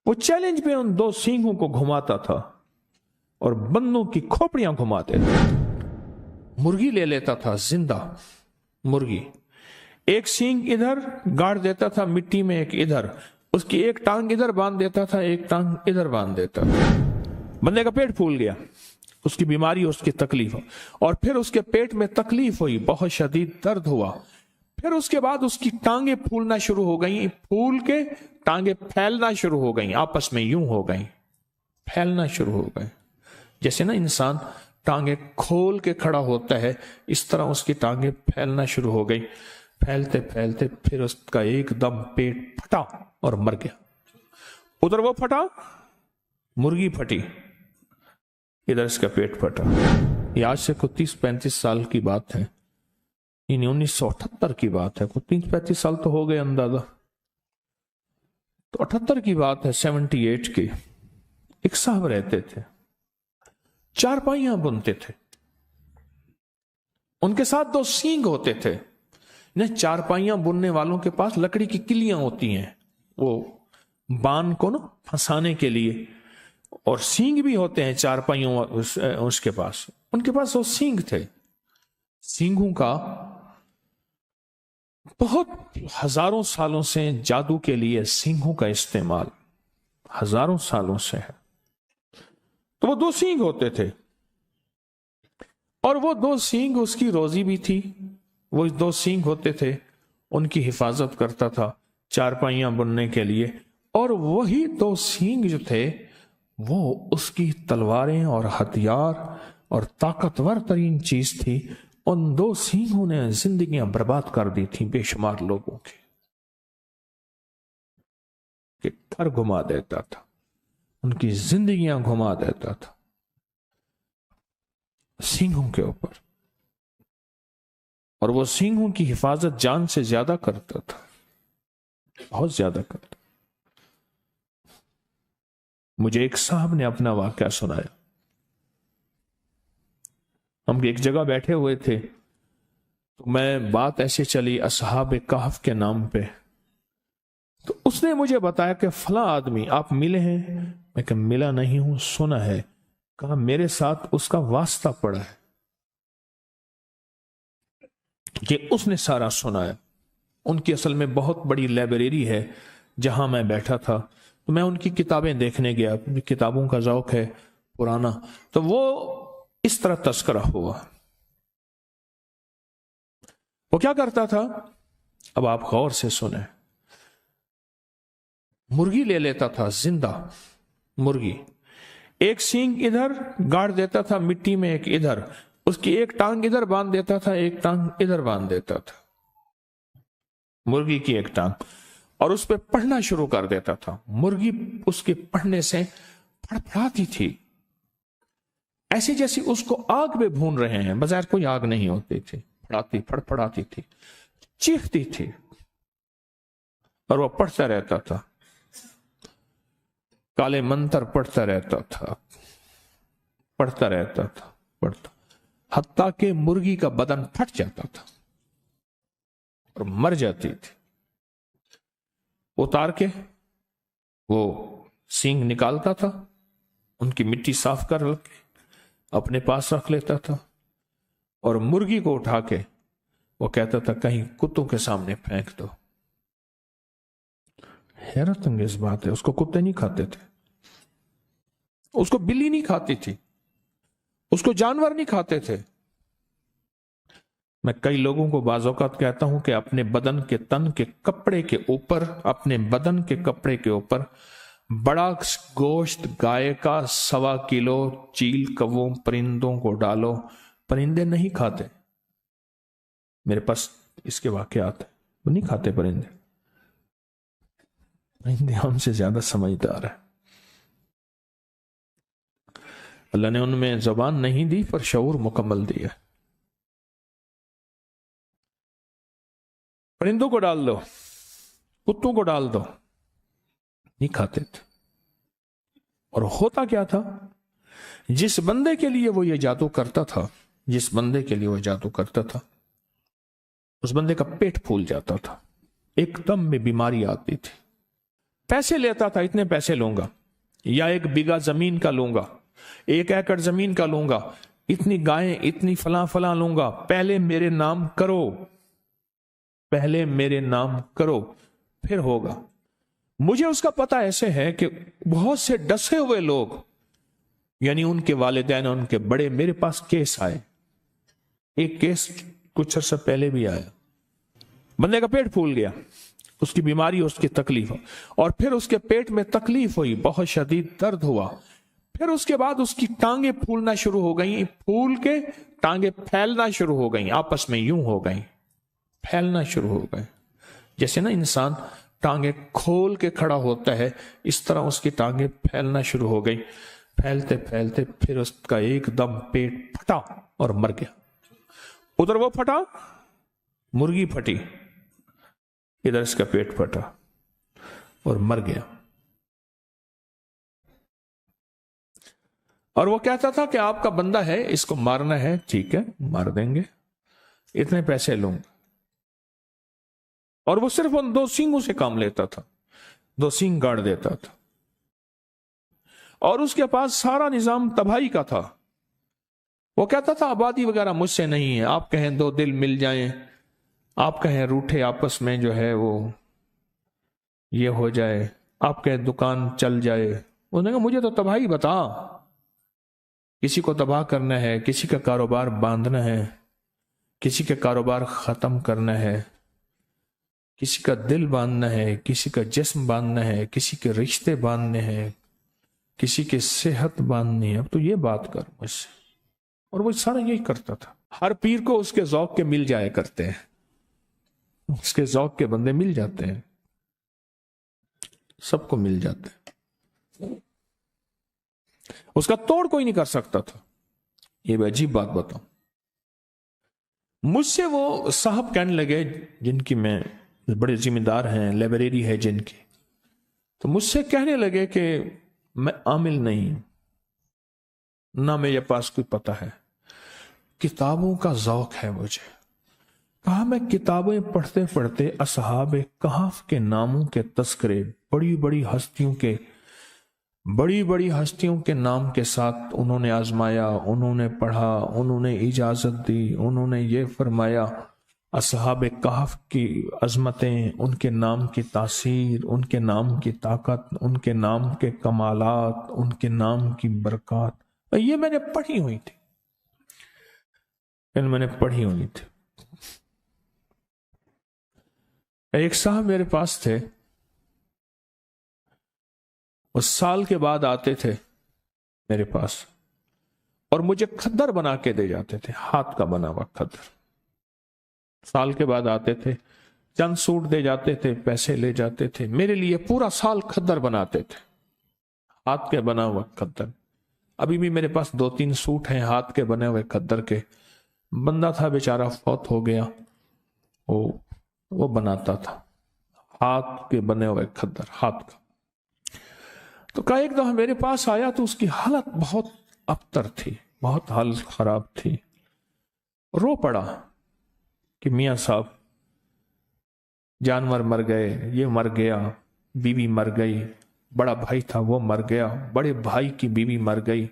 वो चैलेंज में उन दो सींगों को घुमाता था और बंदों की खोपड़ियां घुमाते थे। मुर्गी ले लेता था, जिंदा मुर्गी, एक सींग इधर गाड़ देता था मिट्टी में, एक इधर, उसकी एक टांग इधर बांध देता था, एक टांग इधर बांध देता था। बंदे का पेट फूल गया, उसकी बीमारी, उसकी तकलीफ, और फिर उसके पेट में तकलीफ हुई, बहुत शदीद दर्द हुआ। फिर उसके बाद उसकी टांगे फूलना शुरू हो गई, फूल के टांगे फैलना शुरू हो गई, आपस में यूं हो गई, फैलना शुरू हो गए। जैसे ना इंसान टांगे खोल के खड़ा होता है, इस तरह उसकी टांगे फैलना शुरू हो गई। फैलते फैलते फिर उसका एकदम पेट फटा और मर गया। उधर वो फटा, मुर्गी फटी, इधर इसका पेट फटा। ये आज से कुछ 30-35 साल की बात है, 1978 की बात है, कुछ 30-35 साल तो हो गए अंदाजा। तो 78 की बात है, 78 की। एक साहब रहते थे, चारपाइयां बुनते थे, उनके साथ दो सींग होते थे। चारपाइयां बुनने वालों के पास लकड़ी की किलियां होती हैं, वो बान को ना फंसाने के लिए, और सींग भी होते हैं चारपाइयों उसके पास, उनके पास वो सींग थे। सींगों का बहुत हजारों सालों से जादू के लिए सींगों का इस्तेमाल हजारों सालों से है। तो वो दो सींग होते थे, और वो दो सींग उसकी रोजी भी थी। वो दो सींग होते थे, उनकी हिफाजत करता था चारपाइयां बुनने के लिए, और वही दो सींग जो थे वो उसकी तलवारें और हथियार और ताकतवर तरीन चीज थी। उन दो सींगों ने जिंदगियां बर्बाद कर दी थी बेशुमार लोगों की, कि घर घुमा देता था, उनकी जिंदगियां घुमा देता था सींगों के ऊपर, और वो सींगों की हिफाजत जान से ज्यादा करता था, बहुत ज्यादा करता। मुझे एक साहब ने अपना वाकया सुनाया। हम एक जगह बैठे हुए थे, तो मैं बात ऐसे चली असहाब कहफ के नाम पे, तो उसने मुझे बताया कि फला आदमी आप मिले हैं। मैं कहा मिला नहीं हूं, सुना है। कहा मेरे साथ उसका वास्ता पड़ा है, कि उसने सारा सुनाया। उनकी असल में बहुत बड़ी लाइब्रेरी है जहां मैं बैठा था, तो मैं उनकी किताबें देखने गया, किताबों का शौक है पुराना, तो वो इस तरह तस्करा हुआ। वो क्या करता था, अब आप गौर से सुने। मुर्गी ले लेता था, जिंदा मुर्गी, एक सींग इधर गाड़ देता था मिट्टी में, एक इधर, उसकी एक टांग इधर बांध देता था, एक टांग इधर बांध देता था, मुर्गी की एक टांग, और उस पर पढ़ना शुरू कर देता था। मुर्गी उसके पढ़ने से फड़फड़ाती थी, ऐसे जैसे उसको आग में भून रहे हैं, बजाय कोई आग नहीं होती थी, फड़फड़ाती थी, चीखती थी, और वो पढ़ता रहता था, काले मंत्र पढ़ता रहता था, पढ़ता रहता था, पढ़ता, हत्ता के मुर्गी का बदन फट जाता था और मर जाती थी। उतार के वो सींग निकालता था, उनकी मिट्टी साफ कर के अपने पास रख लेता था, और मुर्गी को उठा के वो कहता था कहीं कुत्तों के सामने फेंक दो। हैरत अंगेज बात है, उसको कुत्ते नहीं खाते थे, उसको बिल्ली नहीं खाती थी, उसको जानवर नहीं खाते थे। मैं कई लोगों को बाज़ औक़ात कहता हूं कि अपने बदन के तन के कपड़े के ऊपर, अपने बदन के कपड़े के ऊपर बड़ा गोश्त गाय का 1.25 किलो चील कौवों परिंदों को डालो, परिंदे नहीं खाते। मेरे पास इसके वाकयात है, वो नहीं खाते परिंदे, परिंदे हमसे ज्यादा समझदार है। अल्लाह ने उनमें जबान नहीं दी पर शऊर मुकम्मल दिया। परिंदों को डाल दो, कुत्तों को डाल दो, नहीं खाते थे। और होता क्या था, जिस बंदे के लिए वो ये जादू करता था, जिस बंदे के लिए वो जादू करता था, उस बंदे का पेट फूल जाता था, एकदम में बीमारी आती थी, पैसे लेता था, इतने पैसे लूंगा, या 1 बीघा जमीन का लूंगा, 1 एकड़ जमीन का लूंगा, इतनी गायें, इतनी फला फला लूंगा, पहले मेरे नाम करो, पहले मेरे नाम करो, फिर होगा। मुझे उसका पता ऐसे है कि बहुत से डसे हुए लोग, यानी उनके वालिदैन, उनके बड़े, मेरे पास केस आए। एक केस कुछ अर्सा पहले भी आया, बंदे का पेट फूल गया, उसकी बीमारी, उसकी तकलीफ, और फिर उसके पेट में तकलीफ हुई, बहुत शदीद दर्द हुआ, फिर उसके बाद उसकी टांगे फूलना शुरू हो गई, फूल के टांगे फैलना शुरू हो गई, आपस में यूं हो गई, फैलना शुरू हो गए। जैसे ना इंसान टांगे खोल के खड़ा होता है, इस तरह उसकी टांगे फैलना शुरू हो गई। फैलते फैलते फिर उसका एकदम पेट फटा और मर गया। उधर वो फटा, मुर्गी फटी, इधर इसका पेट फटा और मर गया। और वो कहता था कि आपका बंदा है, इसको मारना है, ठीक है मार देंगे, इतने पैसे लूंगा। और वो सिर्फ उन 2 सींगों से काम लेता था, 2 सींग गाड़ देता था, और उसके पास सारा निजाम तबाही का था। वो कहता था आबादी वगैरह मुझसे नहीं है, आप कहें 2 दिल मिल जाएं, आप कहें रूठे आपस में जो है वो ये हो जाए, आप कहें दुकान चल जाए। उन्होंने कहा मुझे तो तबाही बता, किसी को तबाह करना है, किसी का कारोबार बांधना है, किसी का कारोबार खत्म करना है, किसी का दिल बांधना है, किसी का जिस्म बांधना है, किसी के रिश्ते बांधने हैं, किसी की सेहत बांधनी है, अब तो ये बात कर मुझसे। और वो सारा यही करता था। हर पीर को उसके ज़ौक़ के मिल जाया करते हैं, उसके ज़ौक़ के बंदे मिल जाते हैं, सबको मिल जाते हैं, उसका तोड़ कोई नहीं कर सकता था। ये अजीब बात बताऊं, मुझसे वो साहब कहने लगे, जिनकी मैं बड़े जिम्मेदार हैं, लाइब्रेरी है जिनकी, तो मुझसे कहने लगे कि मैं आमिल नहीं, ना मेरे पास कोई पता है, किताबों का ज़ौक़ है मुझे। कहा मैं किताबें पढ़ते पढ़ते असहाब कहफ के नामों के तस्करे, बड़ी बड़ी हस्तियों के नाम के साथ उन्होंने आजमाया, उन्होंने पढ़ा, उन्होंने इजाजत दी, उन्होंने ये फरमाया, असहाब कहफ की अजमतें, उनके नाम की तासीर, उनके नाम की ताकत, उनके नाम के कमालात, उनके नाम की बरकत, ये मैंने पढ़ी हुई थी, मैंने पढ़ी हुई थी। एक साहब मेरे पास थे, वो साल के बाद आते थे मेरे पास और मुझे खद्दर बना के दे जाते थे, हाथ का बना हुआ खद्दर। साल के बाद आते थे, चंद सूट दे जाते थे, पैसे ले जाते थे, मेरे लिए पूरा साल खद्दर बनाते थे, हाथ के बना हुआ खद्दर। अभी भी मेरे पास 2-3 सूट हैं हाथ के बने हुए खद्दर के। बंदा था बेचारा, फौत हो गया, वो बनाता था हाथ के बने हुए खद्दर, हाथ का। तो कहा एक दफा मेरे पास आया तो उसकी हालत बहुत अबतर थी, बहुत हालत खराब थी। रो पड़ा कि मियाँ साहब जानवर मर गए, ये मर गया, बीवी मर गई, बड़ा भाई था वो मर गया, बड़े भाई की बीवी मर गई,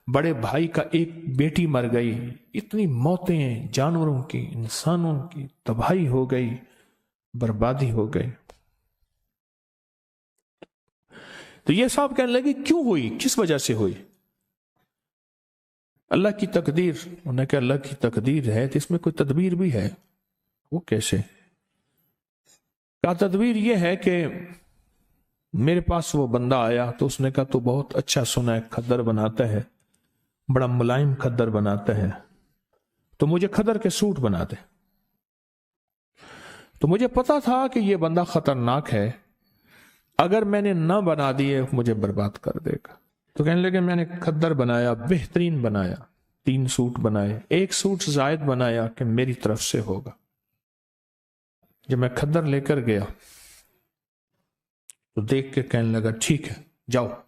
बड़े भाई का एक बेटी मर गई, इतनी मौतें जानवरों की, इंसानों की, तबाही हो गई, बर्बादी हो गई। तो ये साहब कहने लगे क्यों हुई, किस वजह से हुई? अल्लाह की तकदीर। उन्होंने कहा अल्लाह की तकदीर है तो इसमें कोई तदबीर भी है। वो कैसे? कहा तदबीर ये है कि मेरे पास वो बंदा आया तो उसने कहा तो बहुत अच्छा सुना है, खद्दर बनाता है, बड़ा मुलायम खद्दर बनाता है, तो मुझे खद्दर के सूट बना दे। तो मुझे पता था कि ये बंदा खतरनाक है, अगर मैंने ना बना दिए मुझे बर्बाद कर देगा। तो कहने लगे मैंने खद्दर बनाया, बेहतरीन बनाया, 3 सूट बनाए, 1 सूट जायद बनाया कि मेरी तरफ से होगा। जब मैं खद्दर लेकर गया तो देख के कहने लगा ठीक है जाओ।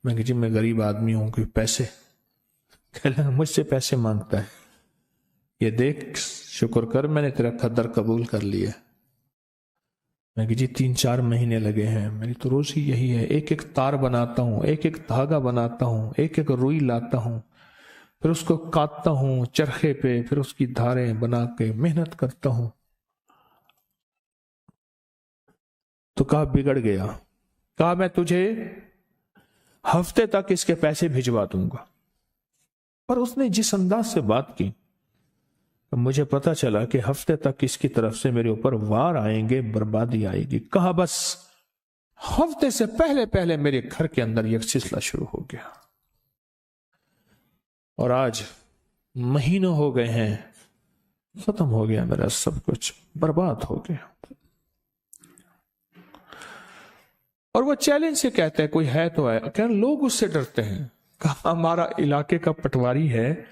मैं कहा जी मैं गरीब आदमी हूं, कोई पैसे? कहने लगा मुझसे पैसे मांगता है, ये देख शुक्र कर मैंने तेरा खद्दर कबूल कर लिया। میں کہ جی 3-4 مہینے لگے ہیں، میری تو روزی یہی ہے، ایک ایک تار بناتا ہوں، ایک ایک دھاگا بناتا ہوں، ایک ایک روئی لاتا ہوں، پھر اس کو کاٹتا ہوں چرخے پہ، پھر اس کی دھاریں بنا کے محنت کرتا ہوں۔ تو کہا بگڑ گیا، کہا میں تجھے ہفتے تک اس کے پیسے بھجوا دوں گا۔ پر اس نے جس انداز سے بات کی مجھے پتا چلا کہ ہفتے تک اس کی طرف سے میرے اوپر وار آئیں گے، بربادی آئے گی۔ کہا بس ہفتے سے پہلے پہلے میرے گھر کے اندر یہ سلسلہ شروع ہو گیا، اور آج مہینوں ہو گئے ہیں، ختم ہو گیا، میرا سب کچھ برباد ہو گیا۔ اور وہ چیلنج سے کہتے ہیں کوئی ہے تو ہے، کہ لوگ اس سے ڈرتے ہیں۔ کہا ہمارا علاقے کا پٹواری ہے،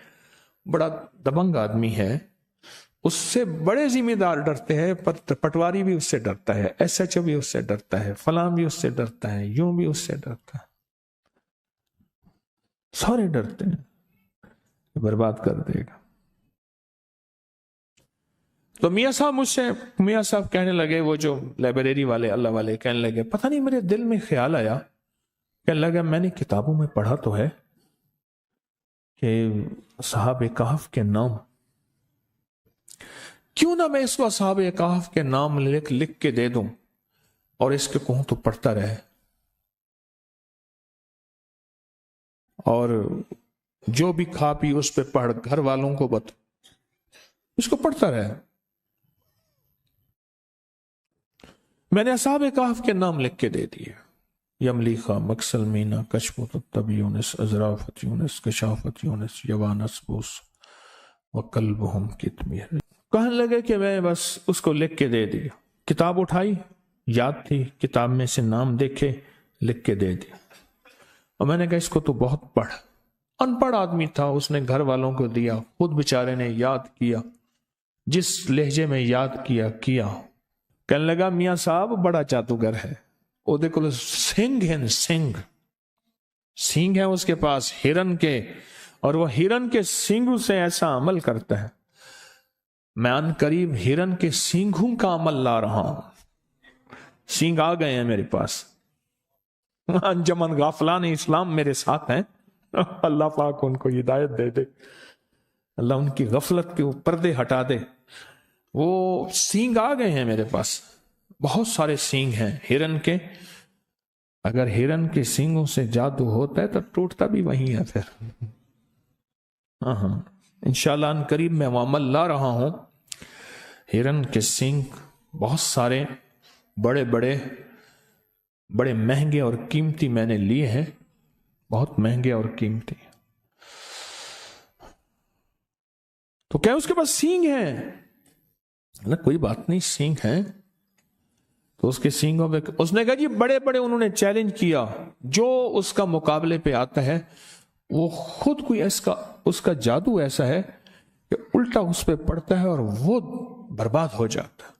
بڑا دبنگ آدمی ہے، اس سے بڑے ذمہ دار ڈرتے ہیں، پٹواری بھی اس سے ڈرتا ہے، ایس ایچ او بھی اس سے ڈرتا ہے، فلاں بھی اس سے ڈرتا ہے، یوں بھی اس سے ڈرتا ہے، سارے ڈرتے ہیں، برباد کر دے گا۔ تو میاں صاحب کہنے لگے، وہ جو لائبریری والے اللہ والے کہنے لگے، پتہ نہیں میرے دل میں خیال آیا، کہنے لگا میں نے کتابوں میں پڑھا تو ہے کہ اصحاب کہف کے نام، کیوں نہ میں اس کو اصحاب کہف کے نام لکھ کے دے دوں اور اس کے کہوں تو پڑھتا رہے، اور جو بھی کھا پی اس پہ پڑھ، گھر والوں کو اس کو پڑھتا رہے۔ میں نے اصحاب کہف کے نام لکھ کے دے دیے، یملیخا، مکسلمینا، کشمت، الطب یونس، ازرافت یونس، کشافت یونس، یوانس بوس وکلبہم کتمیر۔ کہنے لگے کہ میں بس اس کو لکھ کے دے دیا، کتاب اٹھائی، یاد تھی، کتاب میں سے نام دیکھے، لکھ کے دے دیا، اور میں نے کہا اس کو تو بہت پڑھ۔ ان پڑھ آدمی تھا، اس نے گھر والوں کو دیا، خود بیچارے نے یاد کیا، جس لہجے میں یاد کیا۔ کہنے لگا میاں صاحب بڑا جادوگر ہے، وہ دیکھو سنگ ہے اس کے پاس ہرن کے، اور وہ ہرن کے سینگوں سے ایسا عمل کرتا ہے، میں ان قریب ہرن کے سینگوں کا عمل لا رہا ہوں، سینگ آ گئے ہیں میرے پاس، انجمن غافلان اسلام میرے ساتھ ہیں، اللہ پاک ان کو ہدایت دے دے، اللہ ان کی غفلت کے پردے ہٹا دے۔ وہ سینگ آ گئے ہیں میرے پاس، بہت سارے سینگ ہیں ہرن کے، اگر ہرن کے سینگوں سے جادو ہوتا ہے تو ٹوٹتا بھی وہی ہے پھر۔ ہاں انشاءاللہ ان قریب میں وہ عمل لا رہا ہوں، ہرن کے سینگ بہت سارے، بڑے مہنگے اور قیمتی میں نے لیے ہیں، بہت مہنگے اور قیمتی۔ تو کیا اس کے پاس سینگ ہیں؟ کوئی بات نہیں، سینگ ہیں تو اس کے سینگوں پہ اس نے کہا جی بڑے انہوں نے چیلنج کیا، جو اس کا مقابلے پہ آتا ہے وہ خود کوئی اس کا جادو ایسا ہے کہ الٹا اس پہ پڑتا ہے اور وہ برباد ہو جاتا ہے۔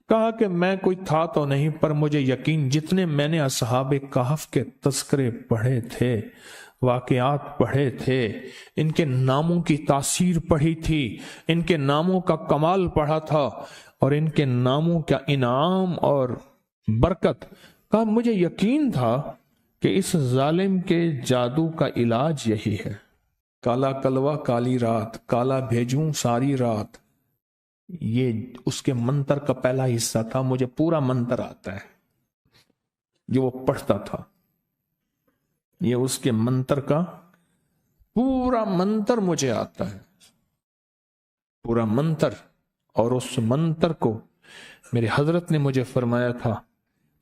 کہا کہ میں کوئی تھا تو نہیں، پر مجھے یقین، جتنے میں نے اصحاب کہف کے تذکرے پڑھے تھے، واقعات پڑھے تھے، ان کے ناموں کی تاثیر پڑھی تھی، ان کے ناموں کا کمال پڑھا تھا، اور ان کے ناموں کا انعام اور برکت کا مجھے یقین تھا کہ اس ظالم کے جادو کا علاج یہی ہے۔ کالا کلوا کالی رات، کالا بھیجوں ساری رات، یہ اس کے منتر کا پہلا حصہ تھا، مجھے پورا منتر آتا ہے جو وہ پڑھتا تھا، یہ اس کے منتر کا پورا منتر مجھے آتا ہے، پورا منتر۔ اور اس منتر کو میرے حضرت نے مجھے فرمایا تھا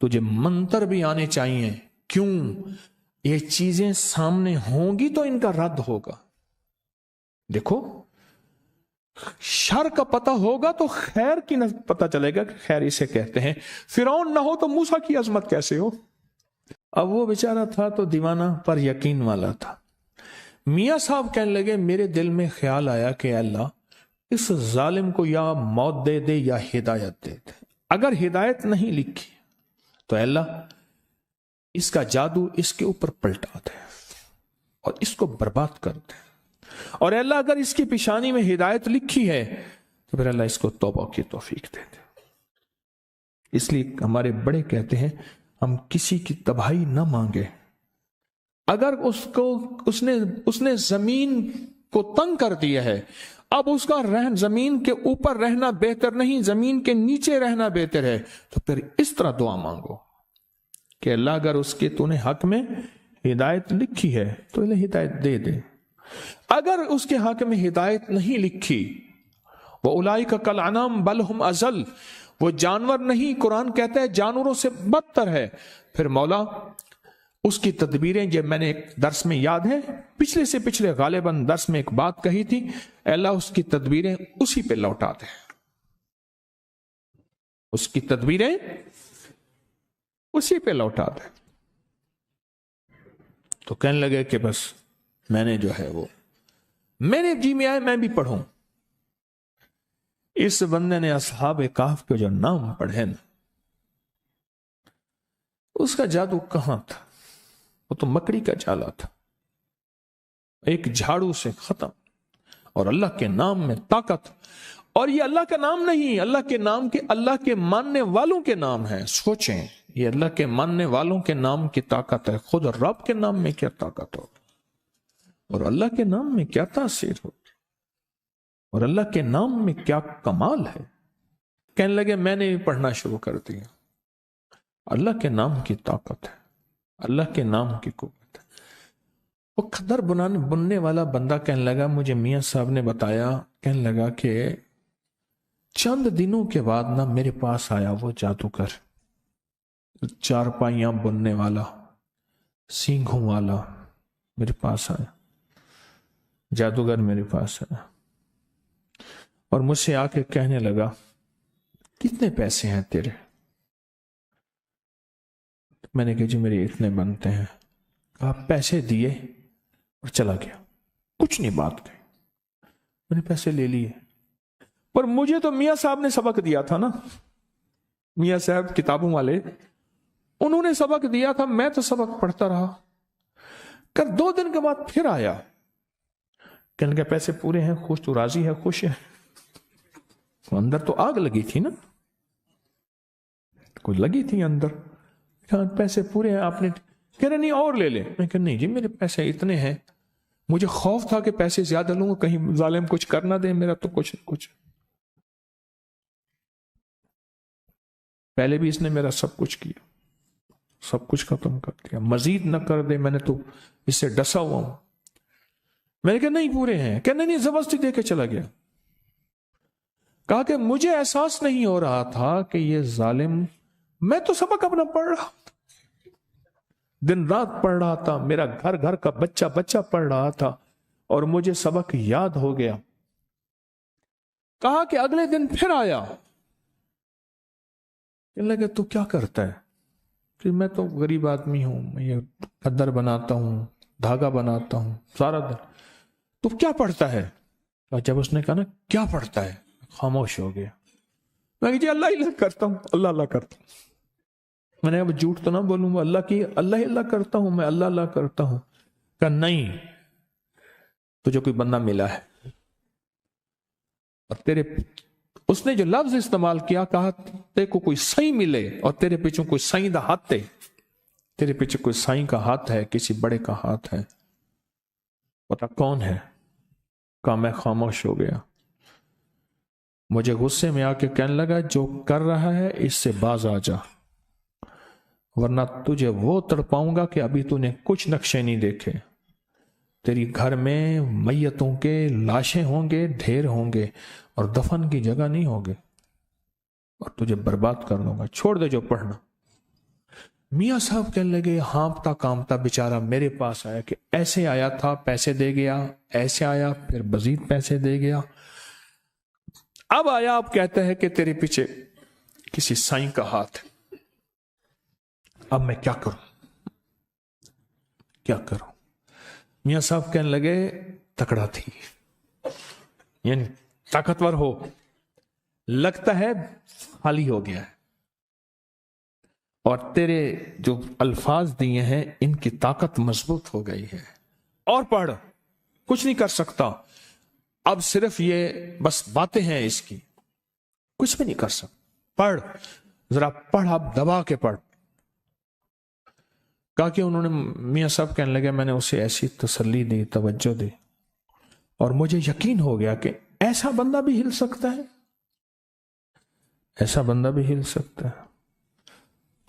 تجھے منتر بھی آنے چاہیے، کیوں؟ یہ چیزیں سامنے ہوں گی تو ان کا رد ہوگا۔ دیکھو شر کا پتہ ہوگا تو خیر کی پتہ چلے گا کہ خیر اسے کہتے ہیں۔ فرعون نہ ہو تو موسیٰ کی عظمت کیسے ہو؟ اب وہ بیچارہ تھا تو دیوانہ پر یقین والا تھا۔ میاں صاحب کہنے لگے میرے دل میں خیال آیا کہ اللہ اس ظالم کو یا موت دے دے یا ہدایت دے دے، اگر ہدایت نہیں لکھی تو اللہ اس کا جادو اس کے اوپر پلٹا دے اور اس کو برباد کر دے، اور اللہ اگر اس کی پیشانی میں ہدایت لکھی ہے تو پھر اللہ اس کو توبہ کی توفیق دے دے۔ اس لیے ہمارے بڑے کہتے ہیں ہم کسی کی تباہی نہ مانگے. اگر اس نے زمین کو تنگ کر دیا ہے، اب اس کا زمین کے اوپر رہنا بہتر نہیں، زمین کے نیچے رہنا بہتر ہے، تو پھر اس طرح دعا مانگو کہ اللہ اگر اس کے تو نے حق میں ہدایت لکھی ہے تو انہیں ہدایت دے دے. اگر اس کے حق میں ہدایت نہیں لکھی، وَأُولَئِكَ كَالْأَنْعَامِ بَلْ هُمْ أَضَلُّ، وہ جانور نہیں، قرآن کہتا ہے جانوروں سے بدتر ہے. پھر مولا اس کی تدبیریں، جب میں نے ایک درس میں یاد ہے پچھلے سے پچھلے غالباً درس میں ایک بات کہی تھی، اللہ اس کی تدبیریں اسی پہ لوٹا دے، اس کی تدبیریں اسی پہ لوٹا دے. تو کہنے لگے کہ بس میں نے جو ہے وہ میرے جی میں آئے میں بھی پڑھوں. اس بندے نے اصحاب کہف کے جو نام پڑھے نا، اس کا جادو کہاں تھا؟ وہ تو مکڑی کا جالا تھا، ایک جھاڑو سے ختم. اور اللہ کے نام میں طاقت. اور یہ اللہ کا نام نہیں، اللہ کے نام کے اللہ کے ماننے والوں کے نام ہیں. سوچیں، یہ اللہ کے ماننے والوں کے نام کی طاقت ہے. خود رب کے نام میں کیا طاقت ہو، اور اللہ کے نام میں کیا تاثیر ہو، اور اللہ کے نام میں کیا کمال ہے. کہنے لگے میں نے بھی پڑھنا شروع کر دیا. اللہ کے نام کی طاقت ہے، اللہ کے نام کی قوت ہے. وہ خدر بننے والا بندہ کہنے لگا، مجھے میاں صاحب نے بتایا، کہنے لگا کہ چند دنوں کے بعد نا میرے پاس آیا وہ جادوگر، چارپائیاں بننے والا، سینگھوں والا میرے پاس آیا. جادوگر میرے پاس آیا اور مجھ سے آ کے کہنے لگا کتنے پیسے ہیں تیرے؟ میں نے کہا جی میرے اتنے بنتے ہیں. کہا پیسے دیے اور چلا گیا، کچھ نہیں بات کہی. میں نے پیسے لے لیے، پر مجھے تو میاں صاحب نے سبق دیا تھا نا، میاں صاحب کتابوں والے، انہوں نے سبق دیا تھا، میں تو سبق پڑھتا رہا. کر 2 دن کے بعد پھر آیا، کہنے لگا پیسے پورے ہیں، خوش تو راضی ہے، خوش ہے. اندر تو آگ لگی تھی نا، کوئی لگی تھی اندر. پیسے پورے ہیں آپ نے؟ کہہ رہے نہیں اور لے لیں. میں کہا نہیں جی میرے پیسے اتنے ہیں، مجھے خوف تھا کہ پیسے زیادہ لوں گا کہیں ظالم کچھ کر نہ دے، میرا تو کچھ پہلے بھی اس نے میرا سب کچھ کیا، سب کچھ ختم کر دیا، مزید نہ کر دے، میں نے تو اس سے ڈسا ہوا ہوں. میں نے کہا نہیں پورے ہیں. کہ نہیں زبردستی دے کے چلا گیا. کہا کہ مجھے احساس نہیں ہو رہا تھا کہ یہ ظالم، میں تو سبق اپنا پڑھ رہا تھا، دن رات پڑھ رہا تھا، میرا گھر کا بچہ پڑھ رہا تھا، اور مجھے سبق یاد ہو گیا. کہا کہ اگلے دن پھر آیا، کہنے لگا تو کیا کرتا ہے؟ کہ میں تو غریب آدمی ہوں، میں یہ خدر بناتا ہوں، دھاگا بناتا ہوں سارا دن. تو کیا پڑھتا ہے؟ جب اس نے کہا نا کیا پڑھتا ہے، خاموش ہو گیا. میں کہ جی اللہ کرتا ہوں، اللہ کرتا ہوں. میں نے اب جھوٹ تو نہ بولوں گا، اللہ کرتا ہوں، میں اللہ کرتا ہوں. کہ نہیں، تجھے کوئی بندہ ملا ہے اور تیرے، اس نے جو لفظ استعمال کیا، کہا تیرے کو کوئی سائیں ملے اور تیرے پیچھے کوئی سائیں دا ہاتھ ہے، تیرے پیچھے کوئی سائیں کا ہاتھ ہے، کسی بڑے کا ہاتھ ہے، پتا کون ہے؟ کہا میں خاموش ہو گیا. مجھے غصے میں آ کے کہنے لگا جو کر رہا ہے اس سے باز آ جا، ورنہ تجھے وہ تڑپاؤں گا کہ ابھی تو نے کچھ نقشے نہیں دیکھے. تیری گھر میں میتوں کے لاشیں ہوں گے، ڈھیر ہوں گے، اور دفن کی جگہ نہیں ہوگے، اور تجھے برباد کر دوں گا، چھوڑ دے جو پڑھنا. میاں صاحب کہنے لگے ہانپتا کامتا بیچارہ میرے پاس آیا کہ ایسے آیا تھا پیسے دے گیا، ایسے آیا پھر مزید پیسے دے گیا، اب آیا اب کہتا ہے کہ تیرے پیچھے کسی سائیں کا ہاتھ ہے. اب میں کیا کروں؟ میاں صاحب کہنے لگے تکڑا تھی، یعنی طاقتور ہو، لگتا ہے خالی ہو گیا ہے، اور تیرے جو الفاظ دیے ہیں ان کی طاقت مضبوط ہو گئی ہے، اور پڑھ، کچھ نہیں کر سکتا، اب صرف یہ بس باتیں ہیں اس کی، کچھ بھی نہیں کر سکتا، پڑھ. जरा पढ़, आप दबा के पढ़। कहा कि उन्होंने, मियां साहब कहने लगे, मैंने उसे ऐसी तसल्ली दी, तवज्जो दी, और मुझे यकीन हो गया कि ऐसा बंदा भी हिल सकता है, ऐसा बंदा भी हिल सकता है।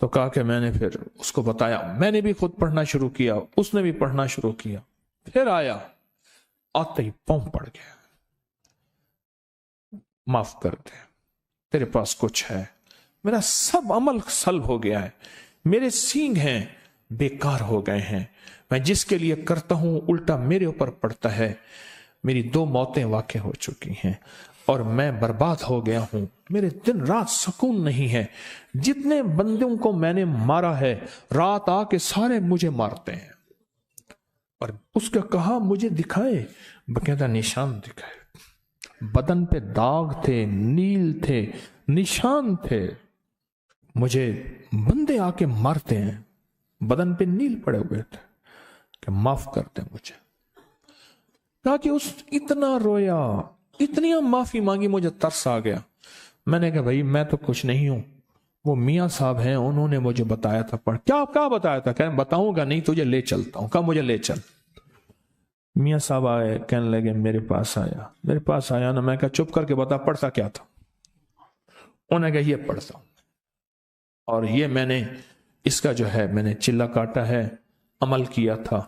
तो कहा कि मैंने फिर उसको बताया, मैंने भी खुद पढ़ना शुरू किया, उसने भी पढ़ना शुरू किया। फिर आया, आते ही पांव पड़ गया, माफ कर दे, तेरे पास कुछ है, मेरा सब अमल सल्ब हो गया है, मेरे सींग हैं बेकार हो गए हैं, मैं जिसके लिए करता हूं उल्टा मेरे ऊपर पड़ता है, मेरी 2 मौतें वाक़ई हो चुकी हैं और मैं बर्बाद हो गया हूं, मेरे दिन रात सुकून नहीं है, जितने बंदों को मैंने मारा है रात आके सारे मुझे मारते हैं। और उसका कहा मुझे दिखाए, बकायदा निशान दिखाए, बदन पे दाग थे, नील थे, निशान थे, मुझे बंदे आके मारते हैं, बदन पे नील पड़े हुए थे, कि माफ कर दे मुझे। कहा कि उस इतना रोया, इतनी माफी मांगी, मुझे तरस आ गया। मैंने कहा भाई मैं तो कुछ नहीं हूं, वो मियां साहब हैं, उन्होंने मुझे बताया था पढ़। क्या बताया था? कह बताऊंगा नहीं, तुझे ले चलता हूं। कहा मुझे ले चल। मियां साहब आए, कहने लगे मेरे पास आया ना। मैं कहा चुप करके बता पढ़ता क्या था? उन्होंने कहा ये पढ़ता हूं, और ये मैंने इसका जो है मैंने चिल्ला काटा है, अमल किया था।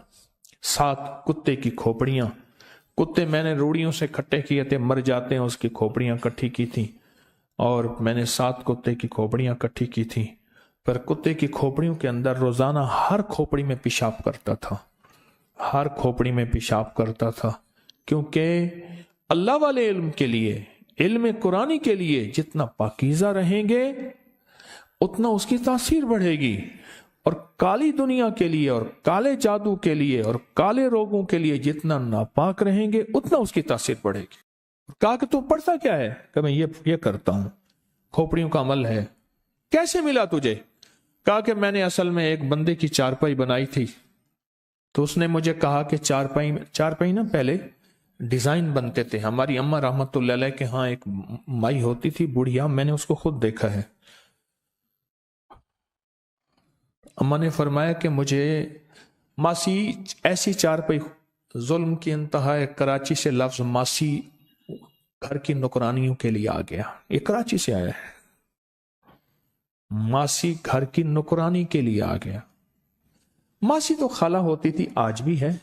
7 कुत्ते की खोपड़ियां, कुत्ते मैंने रूड़ियों से इकट्ठे किए थे, मर जाते हैं, उसकी खोपड़ियां इकट्ठी की थी, और मैंने 7 कुत्ते की खोपड़ियां इकट्ठी की थी। पर कुत्ते की खोपड़ियों के अंदर रोजाना हर खोपड़ी में पेशाब करता था, हर खोपड़ी में पेशाब करता था, क्योंकि अल्लाह वाले इल्म के लिए, इल्म कुरानी के लिए जितना पाकीज़ा रहेंगे उतना उसकी तासीर बढ़ेगी, और काली दुनिया के लिए और काले जादू के लिए और काले रोगों के लिए जितना नापाक रहेंगे उतना उसकी तासीर बढ़ेगी। कहा कि तू पढ़ता क्या है? कि मैं ये करता हूं, खोपड़ियों का अमल है। कैसे मिला तुझे? कहा कि मैंने असल में एक बंदे की चारपाई बनाई थी, तो उसने मुझे कहा कि चारपाई ना पहले डिजाइन बनते थे। हमारी अम्मा रहमतुल्लाह अलैह के यहाँ एक माई होती थी बुढ़िया, मैंने उसको खुद देखा है। अम्मा ने फरमाया कि मुझे मासी ऐसी चारपाई, जुल्म की इंतहा है, कराची से लफ्ज मासी घर की नौकरानियों के लिए आ गया, ये कराची से आया है, मासी घर की नौकरानी के लिए आ गया। मासी तो खाला होती थी, आज भी है।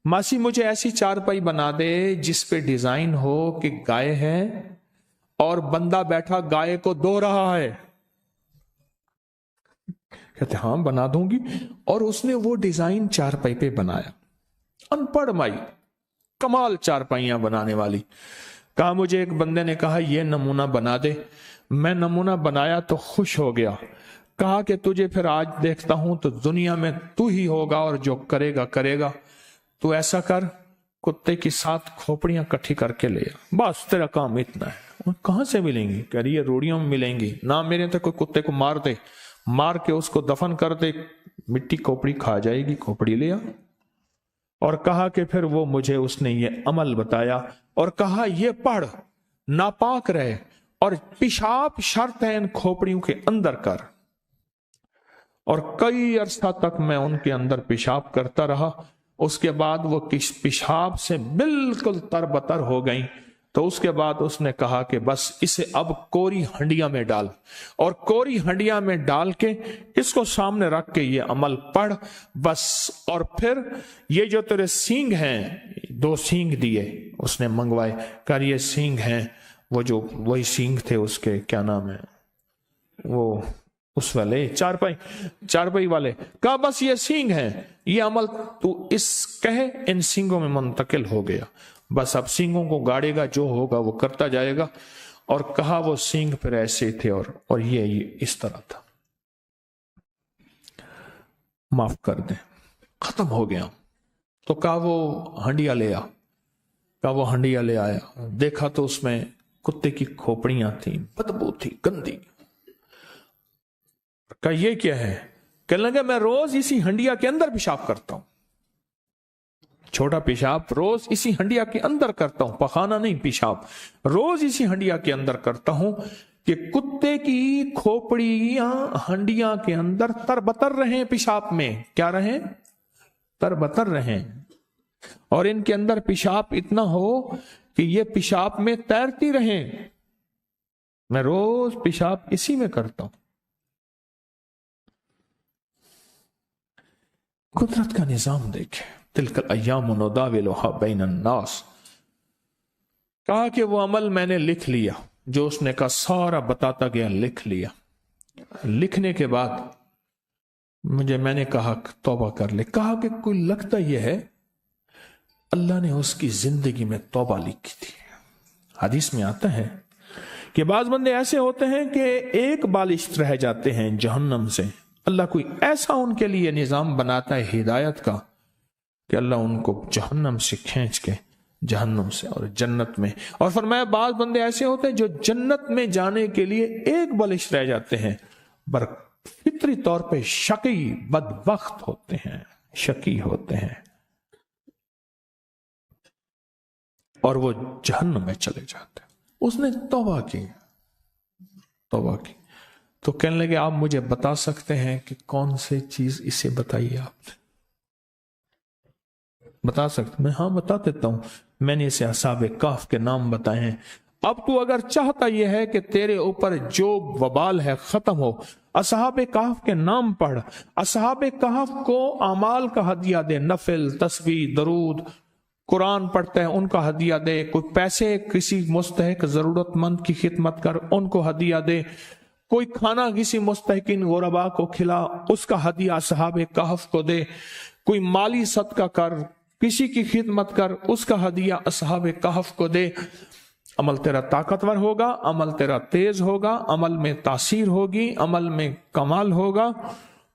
मासी मुझे ऐसी चारपाई बना दे जिस पे डिजाइन हो कि गाय है और बंदा बैठा गाय को दो रहा है। कहते हाँ बना दूंगी, और उसने वो डिजाइन चारपाई पे बनाया। अनपढ़ माई, कमाल चारपाइयां बनाने वाली। कहा मुझे एक बंदे ने कहा ये नमूना बना दे, मैं नमूना बनाया तो खुश हो गया। कहा कि तुझे फिर आज देखता हूं तो दुनिया में तू ही होगा और जो करेगा करेगा, तू ऐसा कर कुत्ते की 7 खोपड़ियां इकट्ठी करके ले आ, बस तेरा काम इतना है। कहां से मिलेंगी? कह रही है रोड़ियों में मिलेंगी ना, मेरे तो कोई कुत्ते को मार दे, मार के उसको दफन कर दे, मिट्टी खोपड़ी खा जाएगी, खोपड़ी ले आ। और कहा कि फिर वो मुझे उसने ये अमल बताया और कहा ये पढ़, नापाक रहे और पेशाब शर्त है इन खोपड़ियों के अंदर कर। और कई अरसा तक मैं उनके अंदर पेशाब करता रहा। उसके बाद वो किस पेशाब से बिल्कुल तरबतर हो गई। तो उसके बाद उसने कहा कि बस इसे अब कोरी हंडिया में डाल, और कोरी हंडिया में डाल के इसको सामने रख के ये अमल पढ़ बस। और फिर ये जो तेरे सींग हैं, 2 सींग दिए उसने मंगवाए, कर ये सींग हैं, वो जो वही सींग थे उसके, क्या नाम है वो, उस वाले चारपाई वाले। कहा बस ये सींग हैं, ये अमल तू इस कहे इन सींगों में मुंतकिल हो गया, बस अब सींगों को गाड़ेगा, जो होगा वो करता जाएगा। और कहा वो सींग फिर ऐसे थे और ये इस तरह था। माफ कर दे, खत्म हो गया। तो कहा वो हंडिया ले आ। कहा वो हंडिया ले आया, देखा तो उसमें कुत्ते की खोपड़ियां थी, बदबू थी, गंदी। कहा ये क्या है? कहने लगे मैं रोज इसी हंडिया के अंदर पेशाब करता हूं, छोटा पेशाब रोज इसी हंडिया के अंदर करता हूं, पखाना नहीं पेशाब, रोज इसी हंडिया के अंदर करता हूं। کہ کتے کی کھوپڑیاں ہنڈیاں کے اندر تربتر رہیں پیشاب میں، کیا رہیں؟ تربتر رہیں، اور ان کے اندر پیشاب اتنا ہو کہ یہ پیشاب میں تیرتی رہیں۔ میں روز پیشاب اسی میں کرتا ہوں۔ قدرت کا نظام دیکھیں، تلک الایام نداولها بین الناس۔ کہا کہ وہ عمل میں نے لکھ لیا جو اس نے کہا، سارا بتاتا گیا، لکھ لیا۔ لکھنے کے بعد میں نے کہا توبہ کر لے۔ کہا کہ کوئی لگتا یہ ہے اللہ نے اس کی زندگی میں توبہ لکھی تھی۔ حدیث میں آتا ہے کہ بعض بندے ایسے ہوتے ہیں کہ ایک بالش رہ جاتے ہیں جہنم سے، اللہ کوئی ایسا ان کے لیے نظام بناتا ہے ہدایت کا کہ اللہ ان کو جہنم سے کھینچ کے جہنم سے اور جنت میں، اور فرمایا بعض بندے ایسے ہوتے ہیں جو جنت میں جانے کے لیے ایک بالش رہ جاتے ہیں، پر فطری طور پہ شقی بدبخت ہوتے ہیں، شقی ہوتے ہیں، اور وہ جہنم میں چلے جاتے ہیں۔ اس نے توبہ کی، توبہ کی، تو کہنے لگے آپ مجھے بتا سکتے ہیں کہ کون سے چیز اسے بتائیے، آپ بتا سکتے؟ میں ہاں بتا دیتا ہوں، میں نے اسے اصحاب کہف کے نام بتائے ہیں۔ اب تو اگر چاہتا یہ ہے کہ تیرے اوپر جو وبال ہے ختم ہو، اصحاب کہف کے نام پڑھ، اصحاب کہف کو اعمال کا ہدیہ دے، نفل، تسبیح، درود، قرآن پڑھتے ہیں ان کا ہدیہ دے، کوئی پیسے کسی مستحق ضرورت مند کی خدمت کر ان کو ہدیہ دے، کوئی کھانا کسی مستحقین غربا کو کھلا اس کا ہدیہ اصحاب کہف کو دے، کوئی مالی صدقہ کر، کسی کی خدمت کر، اس کا ہدیہ اصحاب کہف کو دے۔ عمل تیرا طاقتور ہوگا، عمل تیرا تیز ہوگا، عمل میں تاثیر ہوگی، عمل میں کمال ہوگا۔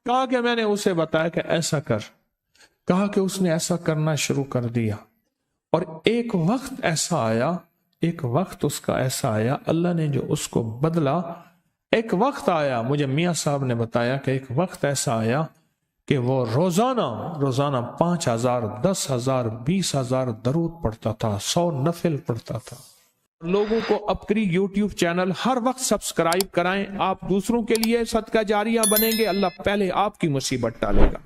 کہا کہ میں نے اسے بتایا کہ ایسا کر، کہا کہ اس نے ایسا کرنا شروع کر دیا، اور ایک وقت ایسا آیا، ایک وقت اس کا ایسا آیا، اللہ نے جو اس کو بدلا، ایک وقت آیا، مجھے میاں صاحب نے بتایا کہ ایک وقت ایسا آیا کہ وہ روزانہ 5,000 10,000 20,000 درود پڑھتا تھا، 100 نفل پڑھتا تھا۔ لوگوں کو اپکری یوٹیوب چینل ہر وقت سبسکرائب کرائیں، آپ دوسروں کے لیے صدقہ جاریہ بنیں گے، اللہ پہلے آپ کی مصیبت ٹالے گا۔